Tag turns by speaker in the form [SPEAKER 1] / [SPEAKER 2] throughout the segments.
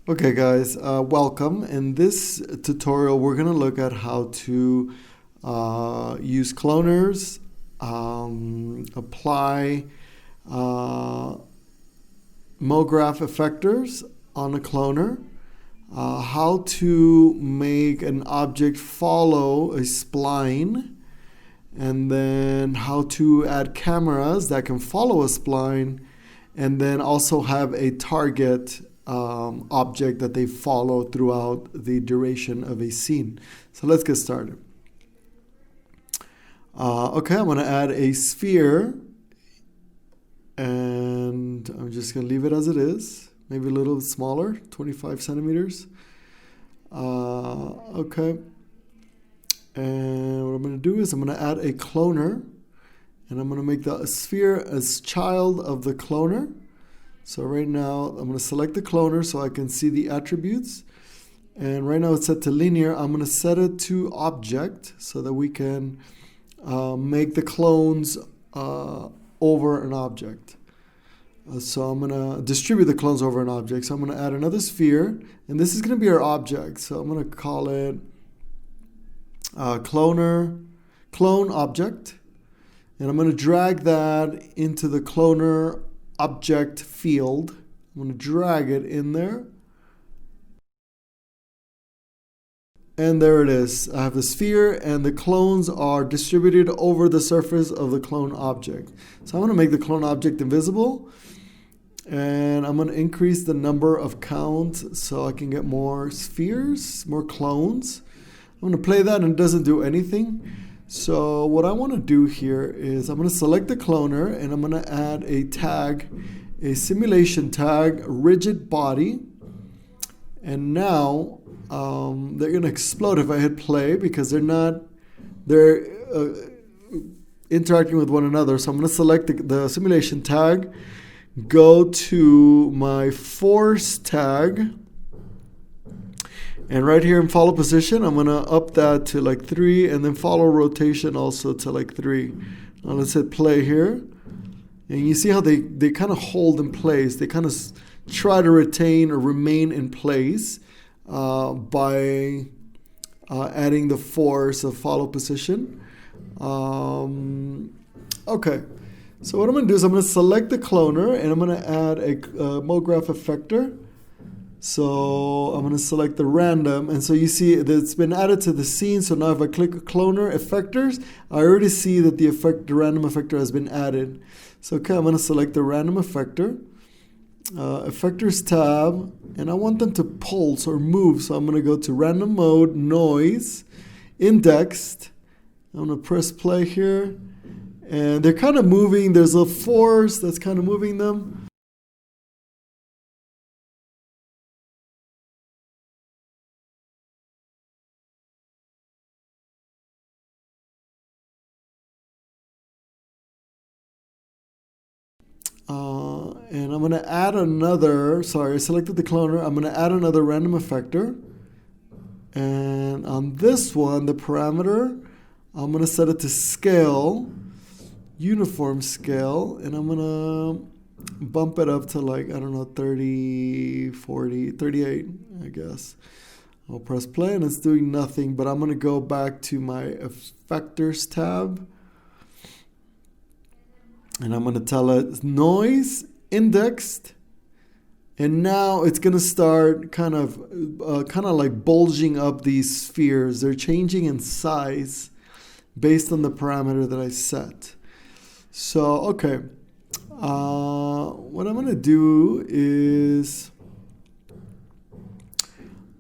[SPEAKER 1] Okay guys, welcome. In this tutorial we're going to look at how to use cloners, apply MoGraph Effectors on a cloner, how to make an object follow a spline, and then how to add cameras that can follow a spline, and then also have a target object that they follow throughout the duration of a scene. So let's get started. Okay, I'm going to add a sphere, and I'm just going to leave it as it is, maybe a little bit smaller, 25 centimeters. Okay, and what I'm going to do is I'm going to add a cloner, and I'm going to make the sphere as child of the cloner. So right now I'm going to select the cloner so I can see the attributes, and right now it's set to linear. I'm going to set it to object so that we can make the clones over an object. So I'm going to distribute the clones over an object. So I'm going to add another sphere, and this is going to be our object. So I'm going to call it clone object, and I'm going to drag that into the cloner object field. I'm going to drag it in there, and there it is. I have the sphere and the clones are distributed over the surface of the clone object. So I'm going to make the clone object invisible, and I'm going to increase the number of count so I can get more spheres, more clones. I'm going to play that and it doesn't do anything. So what I want to do here is I'm going to select the cloner, and I'm going to add a tag, a simulation tag, rigid body. And now they're going to explode if I hit play because they're interacting with one another. So I'm going to select the simulation tag, go to my force tag, and right here in follow position, I'm going to up that to like 3, and then follow rotation also to like 3. Now let's hit play here. And you see how they kind of hold in place. They kind of try to retain or remain in place by adding the force of follow position. Okay, so what I'm going to do is I'm going to select the cloner, and I'm going to add a MoGraph effector. So I'm going to select the random, and so you see that it's been added to the scene. So now if I click Cloner Effectors, I already see that the random effector has been added. So okay, I'm going to select the random effector, Effectors tab, and I want them to pulse or move. So I'm going to go to random mode, noise, indexed. I'm going to press play here, and they're kind of moving. There's a force that's kind of moving them. And I'm going to add another, I selected the cloner. I'm going to add another random effector. And on this one, the parameter, I'm going to set it to scale, uniform scale. And I'm going to bump it up to like, I don't know, 30, 40, 38, I guess. I'll press play and it's doing nothing, but I'm going to go back to my Effectors tab. And I'm going to tell it noise, indexed, and now it's going to start kind of like bulging up these spheres. They're changing in size based on the parameter that I set. So, okay, what I'm going to do is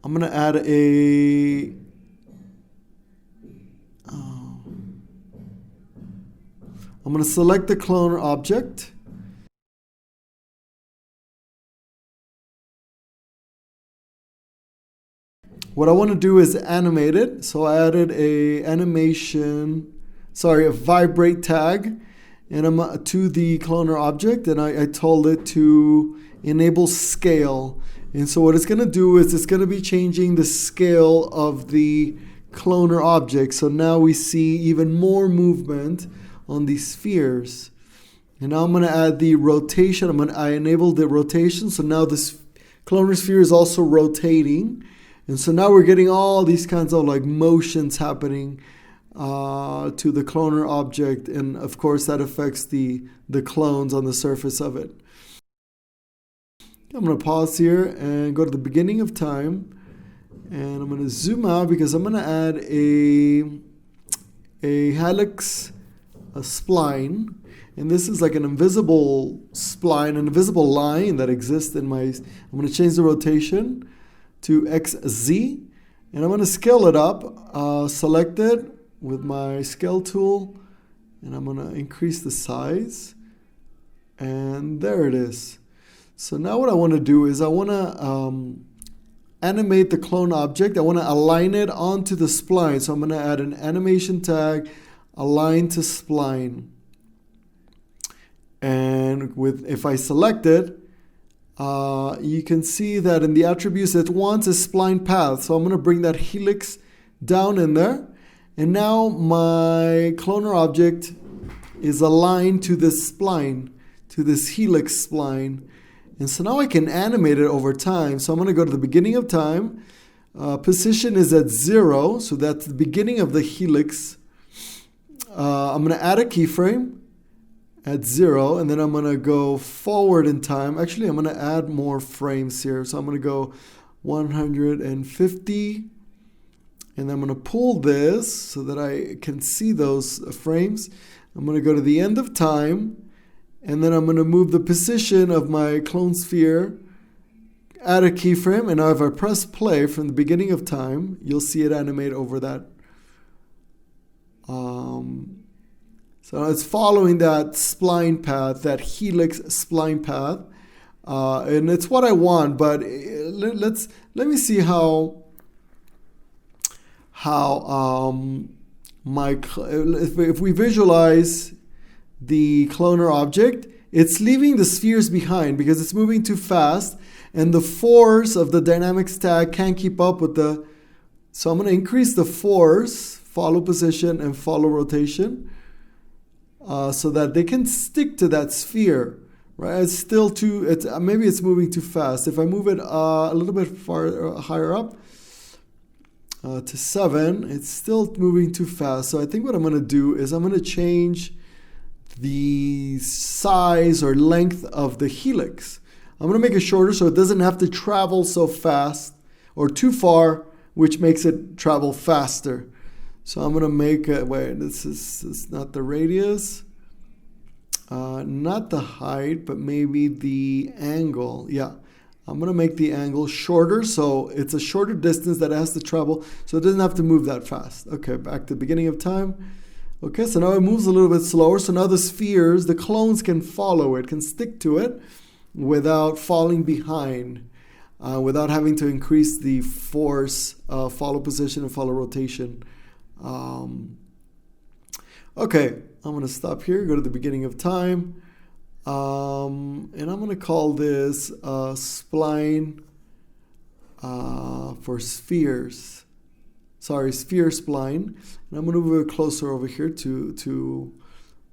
[SPEAKER 1] I'm going to add I'm going to select the cloner object. What I want to do is animate it. So I added a vibrate tag, and I'm to the cloner object, and I told it to enable scale. And so what it's going to do is it's going to be changing the scale of the cloner object. So now we see even more movement on these spheres. And now I'm going to add the rotation. I enabled the rotation, so now this Cloner sphere is also rotating. And so now we're getting all these kinds of like motions happening to the cloner object. And of course that affects the clones on the surface of it. I'm going to pause here and go to the beginning of time. And I'm going to zoom out because I'm going to add a helix, a spline. And this is like an invisible spline, an invisible line that exists in my... I'm going to change the rotation to XZ. And I'm going to scale it up, select it with my scale tool. And I'm going to increase the size. And there it is. So now what I want to do is I want to animate the clone object. I want to align it onto the spline. So I'm going to add an animation tag, align to spline. And if I select it, you can see that in the attributes it wants a spline path. So I'm going to bring that helix down in there. And now my cloner object is aligned to this spline, to this helix spline. And so now I can animate it over time. So I'm going to go to the beginning of time. Position is at 0, so that's the beginning of the helix. I'm going to add a keyframe at 0, and then I'm going to go forward in time. Actually, I'm going to add more frames here. So I'm going to go 150, and I'm going to pull this so that I can see those frames. I'm going to go to the end of time. And then I'm going to move the position of my clone sphere, add a keyframe, and now if I press play from the beginning of time, you'll see it animate over that. So it's following that spline path, that helix spline path, and it's what I want. But let me see how if we visualize the cloner object, it's leaving the spheres behind because it's moving too fast and the force of the dynamics tag can't keep up with the... So I'm going to increase the force, follow position and follow rotation, so that they can stick to that sphere. Right? It's still too... maybe it's moving too fast. If I move it a little bit higher up, to 7, it's still moving too fast. So I think what I'm going to do is I'm going to change the size or length of the helix. I'm going to make it shorter so it doesn't have to travel so fast or too far, which makes it travel faster. So I'm going to make it, wait, this is not the radius, not the height, but maybe the angle. Yeah, I'm going to make the angle shorter so it's a shorter distance that it has to travel so it doesn't have to move that fast. Okay, back to the beginning of time. Okay, so now it moves a little bit slower. So now the spheres, the clones can follow it, can stick to it without falling behind, without having to increase the force, follow position and follow rotation. Okay, I'm going to stop here, go to the beginning of time. And I'm going to call this spline for spheres. Sorry, sphere spline. And I'm going to move it closer over here to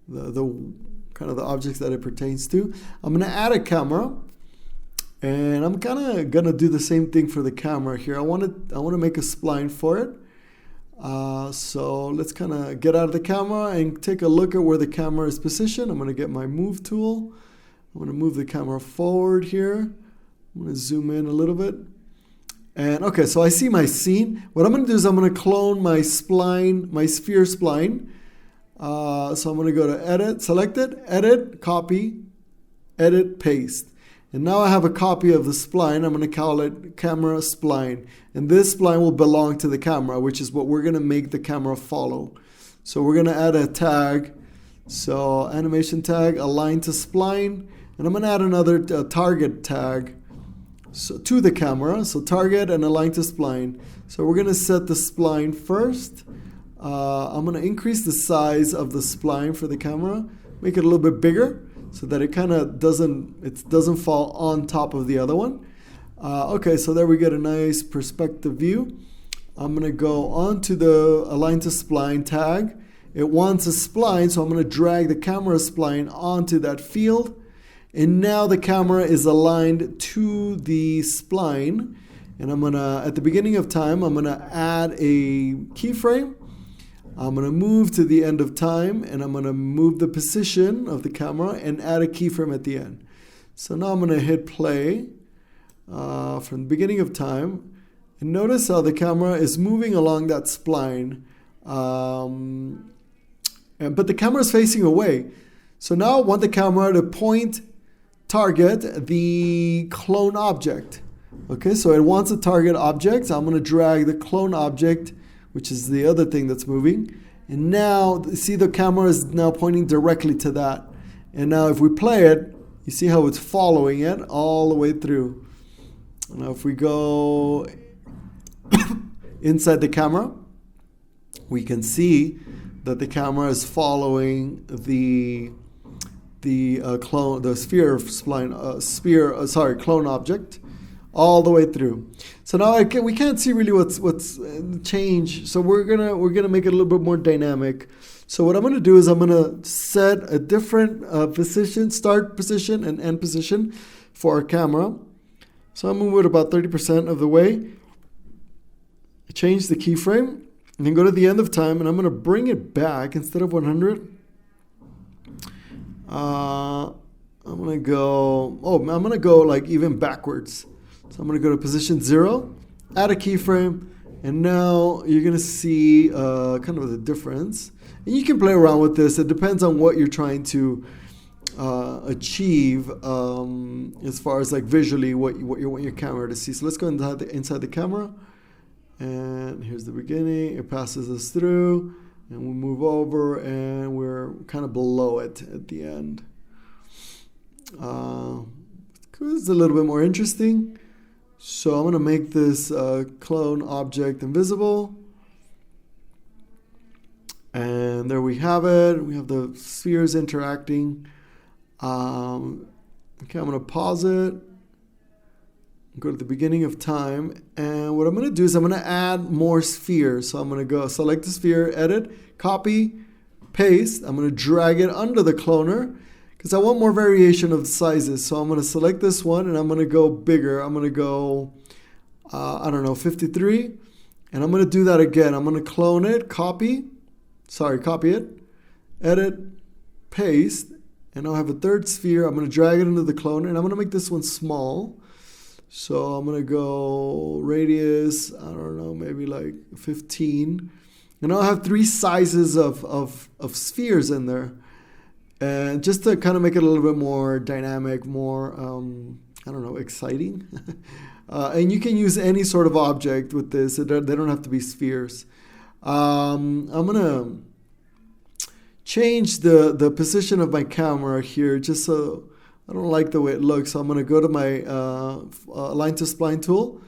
[SPEAKER 1] the kind of the objects that it pertains to. I'm going to add a camera, and I'm kind of going to do the same thing for the camera here. I want to make a spline for it. So let's kind of get out of the camera and take a look at where the camera is positioned. I'm going to get my move tool. I'm going to move the camera forward here. I'm going to zoom in a little bit. And okay, so I see my scene. What I'm going to do is I'm going to clone my spline, my sphere spline. So I'm going to go to edit, select it, edit, copy, edit, paste. And now I have a copy of the spline. I'm going to call it camera spline. And this spline will belong to the camera, which is what we're going to make the camera follow. So we're going to add a tag. So animation tag, align to spline. And I'm going to add another target tag to the camera. So target and align to spline. So we're going to set the spline first. I'm going to increase the size of the spline for the camera, make it a little bit bigger so that it kind of doesn't fall on top of the other one. Okay, so there we get a nice perspective view. I'm going to go on to the align to spline tag. It wants a spline, so I'm going to drag the camera spline onto that field. And now the camera is aligned to the spline. And I'm gonna, at the beginning of time, I'm gonna add a keyframe. I'm gonna move to the end of time, and I'm gonna move the position of the camera and add a keyframe at the end. So now I'm gonna hit play from the beginning of time. And notice how the camera is moving along that spline. But the camera is facing away. So now I want the camera to target the clone object. Okay, so it wants a target object. So I'm going to drag the clone object, which is the other thing that's moving. And now, see, the camera is now pointing directly to that. And now if we play it, you see how it's following it all the way through. Now if we go inside the camera, we can see that the camera is following the clone, the sphere spline, clone object, all the way through. So now we can't see really what's changed. So we're gonna make it a little bit more dynamic. So what I'm gonna do is I'm gonna set a different position, start position and end position for our camera. So I'm gonna move it about 30% of the way. Change the keyframe, and then go to the end of time, and I'm gonna bring it back instead of 100. I'm gonna go like even backwards. So I'm gonna go to position 0, add a keyframe, and now you're gonna see kind of the difference. And you can play around with this. It depends on what you're trying to achieve as far as like visually what you want your camera to see. So let's go inside the camera, and here's the beginning. It passes us through. And we'll move over, and we're kind of below it at the end. It's a little bit more interesting. So I'm going to make this clone object invisible. And there we have it. We have the spheres interacting. Okay, I'm going to pause it. Go to the beginning of time, and what I'm going to do is I'm going to add more spheres. So I'm going to go select the sphere, edit, copy, paste. I'm going to drag it under the cloner because I want more variation of the sizes. So I'm going to select this one, and I'm going to go bigger. I'm going to go, 53. And I'm going to do that again. I'm going to clone it, copy it, edit, paste, and I'll have a third sphere. I'm going to drag it into the cloner, and I'm going to make this one small. So I'm going to go radius, maybe like 15. And I'll have 3 sizes of spheres in there. And just to kind of make it a little bit more dynamic, more, exciting. And you can use any sort of object with this. They don't have to be spheres. I'm going to change the position of my camera here just so I don't like the way it looks. So I'm going to go to my Align to Spline tool,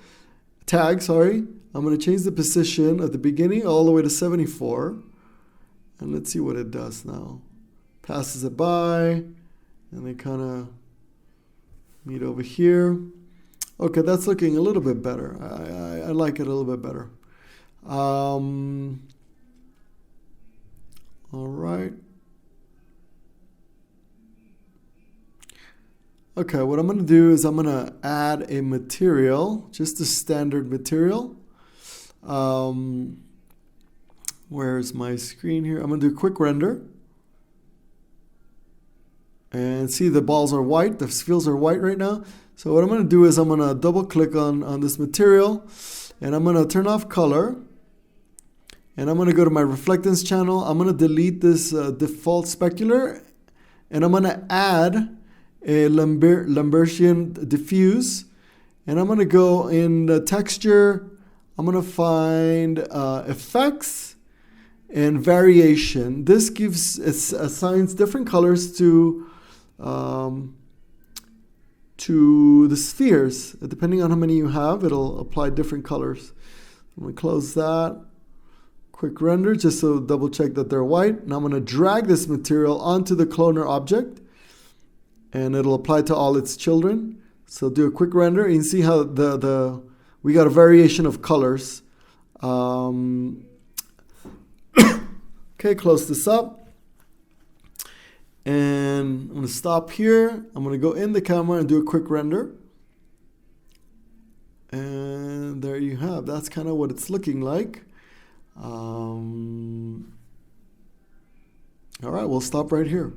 [SPEAKER 1] tag, I'm going to change the position at the beginning all the way to 74. And let's see what it does now. Passes it by, and they kind of meet over here. Okay, that's looking a little bit better. I like it a little bit better. All right. Okay, what I'm going to do is I'm going to add a material, just a standard material. Where's my screen here? I'm going to do a quick render. And see, the balls are white, the spheres are white right now. So what I'm going to do is I'm going to double click on this material, and I'm going to turn off color. And I'm going to go to my reflectance channel. I'm going to delete this default specular, and I'm going to add a Lambertian diffuse, and I'm going to go in the texture. I'm going to find effects and variation. This assigns different colors to the spheres. Depending on how many you have, it'll apply different colors. I'm going to close that. Quick render just to double check that they're white. Now I'm going to drag this material onto the cloner object, and it'll apply to all its children. So do a quick render, and you can see how we got a variation of colors. Okay, close this up. And I'm going to stop here. I'm going to go in the camera and do a quick render. And there you have. That's kind of what it's looking like. All right, we'll stop right here.